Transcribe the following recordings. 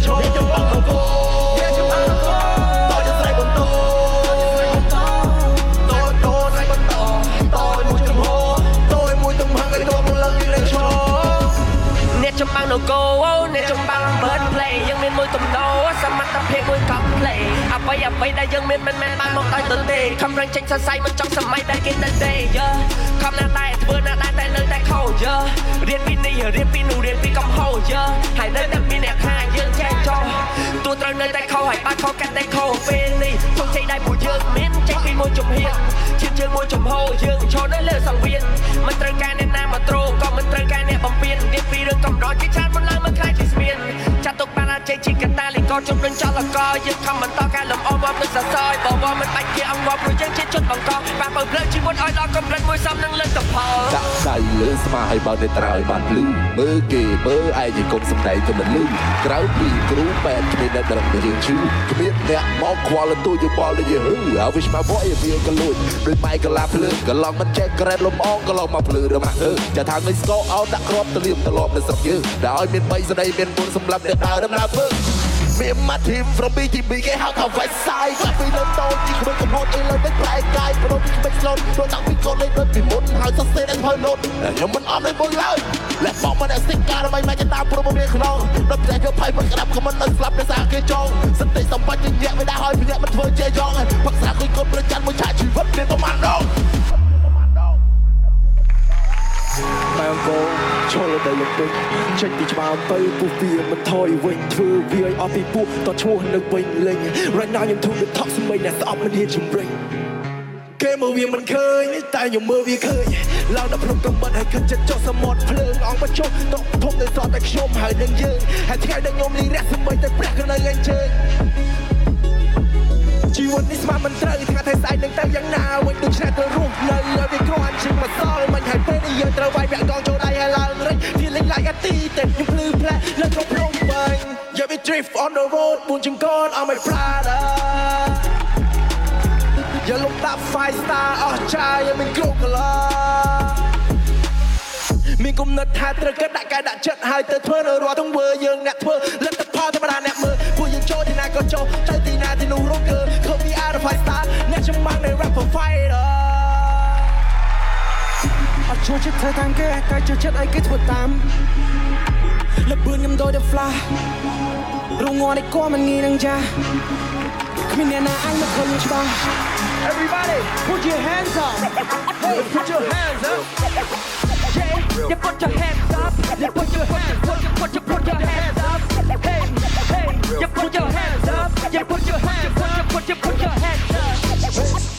ឈរចំបងនគរតជាស្រ័យបន្តតស្រ័យបន្តតមួយចំហតមួយទំហឹងឲ្យតមកឡើងយើងឡើងឈរអ្នកចំបងនគរអ្នកចំបង bird play យើងមានមួយទំនោរសមត្ថភាពមួយកង់ play អ្វីដែលយើងមានមិនមែនបានមកដោយទន្ទេខំរឹងចេញសរសៃមិនចង់សម័យដែលគេទៅទេខំណាស់ដែរធ្វើណាស់ដែរតែនៅតែខូចរៀនពីនេះរៀនពីនោះរៀនពីកំហុសហើយនៅតែមានអ្នកខាយើងចេះចោលទោះត្រូវនៅតែខុសហើយបានខុសកាត់តែខុសពេលនេះជោគជ័យដែលពួកយើងមានចេញពីមួយជំហានឈានជើងមួយចំហយើងឈរនៅលើសង្វៀនមិនត្រូវការអ្នកណាមកត្រូក៏មិនត្រូវការអ្នកបំពេញរៀនពីរឿងកំដរជាច្រើនមិនឡើងមកខ្លាចជាស្មានចាត់ទុកបានអាចជ័យជាកតាលីកជំរុញចលករយើងខំបន្តការលំអងមកមិនសរសើរបើមិនបាច់ជាអង្គព្រោះយើងជាជនបង្កបានបើផ្លើជីវិតឲ្យដល់កម្រិតមួយសំនឹងលើកតផលដាក់ដៃលើស្មាឲ្យបើតែត្រើយបានភ្លឺមើលគេមើលឯងគុំសម្ដែងទៅមិនលឺក្រៅពីគ្រូបែបគ្មានអ្នកដឹងយើងឈឺគ្មានអ្នកមកខ្វល់ទូយោបល់ដូចយើងហឺហើយវិស្មាវ៉យវាក៏លួចដូចម៉ៃកាឡាភ្លើកន្លងមិនចេះក្រែតលំអងក៏ឡងមកភ្លឺរមាស់ធ្វើចាថាមិនស្គាល់អោដាក់គ្រាប់ទលៀមត្រឡប់នៅស្រុកយើងដែលឲ្យមាន3ស្ដីមាន4សម្រាប់អ្នកដើរដំណើរធ្វើមានមកធីម from BTB គេហៅថា West Side កាពីលើតូនជីក្មេងកំហុសអីលើមិនប្រែកាយប្រដូចក្មេងស្លូតព្រោះតាំងពីកូនលេងដូចពីមុនហើយសរសេរតែហើយណូតខ្ញុំមិនអត់ឲ្យបុយឡើយលះបង់មកតែស្ទីកការដើម្បីមកតាមព្រោះមកមានក្នុងដល់តែយកផៃមកក្តាប់ខមិននៅស្លាប់ដោយសារគេចងសន្តិសម្បត្តិជាក់មិនដែរឲ្យភ្នាក់មិនធ្វើជាយ៉ងផឹកស្រាគួយកូនប្រចាំមួយឆាជីវិតមានប្រមាណដងតែអង្គឈលដល់លោកពេញចេញពីច្បាប់ទៅពុះវាមិនថយវិញធ្វើវាឲ្យអស់ពីពួកតឈ្មោះនៅវិញលេង Right now ខ្ញុំធូរថកស្មីអ្នកស្អប់មិនហ៊ានជំរិញគេមើលវាមិនឃើញតែខ្ញុំមើលវាឃើញឡើងដល់ភ្នំកំបិតហើយខិតចិត្តចុះសមុទ្រភ្លើងអង្គបញ្ចុះតកធំនៅសតតែខ្ញុំហើយនឹងយើងហើយថ្ងៃដែលខ្ញុំលីរះស្មីតែព្រះក៏នៅឯងជើងជីវិតនេះស្មានមិនត្រូវថ្ងៃតែស្អែកនឹងទៅយ៉ាងណាវិញដូចឆ្នេរទៅរស់នៅឲ្យវាគ្រាន់ជាងម្សល់មិនហើយពេលនេះយើងត្រូវវាយវាក់កងចូលដៃហើយឡើងរិច Feeling like a tea តែខ្ញុំភ្លឺផ្លែលើក្នុងភ្នំពេញ Yeah we drift on the road 4ចង្កូត on my Prada อย่าลงดับไฟสตาร์អស់ចាយមិនគ្រប់កន្លងមានគុំនិតថាត្រូវកដាក់កាយដាក់ចិត្តហើយទៅធ្វើនៅរាល់ទង្វើយើងអ្នកធ្វើលទ្ធផលធម្មតាអ្នកមើលពួកយើងចូលទីណាក៏ចូលទៅទីណាទីនោះរកគឺ Cause we are the five star អ្នកចំបាំងនៃ rapper fighter អត់ចូលចិត្តធ្វើតាមគេតែចូលចិត្តឲ្យគេធ្វើតាមលបឿនខ្ញុំដូច The Flash រងងាត់ឯកមិនងាយនឹងចាគ្មានអ្នកណាអាចមកធ្វើច្បាស់ Everybody put your hands up Hey put your hands up Yeah you put your hands up You put your hands up Put your hands up Hey hey you put your hands up You put your hands up Put your hands up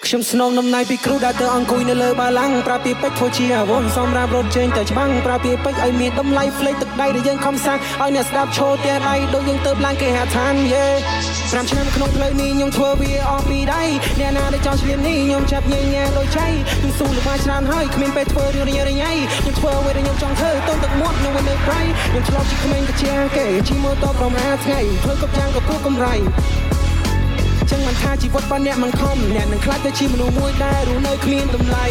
ខ្ញុំស្នងនំណៃពីគ្រូដែលទៅអង្គុយនៅលើបាឡាំងប្រើពាក្យពេចន៍ធ្វើជាអាវុធសំរាប់រត់ចេញទៅច្បាំងប្រើពាក្យពេចន៍ឲ្យមានតម្លៃផ្លេចទឹកដៃដែលយើងខំសាំងឲ្យអ្នកស្ដាប់ឈរទះដៃដូចយើងទៅឡើងគេហៅឋានយេ5ឆ្នាំក្នុងផ្លូវនេះខ្ញុំធ្វើវាអស់ពីដៃអ្នកណាដែលចង់ឆ្លៀននេះខ្ញុំចាប់ញញែដូចចៃខ្ញុំស៊ូល្បាយច្រើនហើយគ្មានពេលធ្វើរឿងរញ៉ៃខ្ញុំធ្វើអ្វីដែលខ្ញុំចង់ធ្វើទៅទឹកមាត់ខ្ញុំនៅប្រៃខ្ញុំឆ្លប់ជាក្មេងកាជាគេជិះម៉ូតូប្រមាថ្ងៃធ្វើគ្រប់យ៉ាងក៏គួរកម្រៃចឹងមិនថាជីវិតបានអ្នកមិនខំអ្នកនឹងខ្លាចទៅជាមនុស្សមួយដែលរស់នៅគ្មានតម្លៃ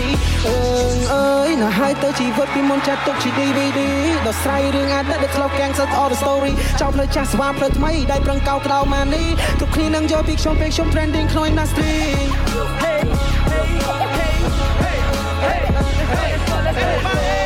អើយណាហើយទៅជីវិតពីមុនចាត់ទុកជា DVD ដល់ស្រ័យរឿងអាទិត្យដែលធ្លាប់កាំងសិត all the story ចោលផ្លូវចាស់ស្វាផ្លូវថ្មីដែលប្រឹងកោក្តៅម៉ានេះគ្រប់គ្នានឹងយកពីខ្ញុំពេលខ្ញុំ trending ក្នុង industry Hey hey hey hey hey hey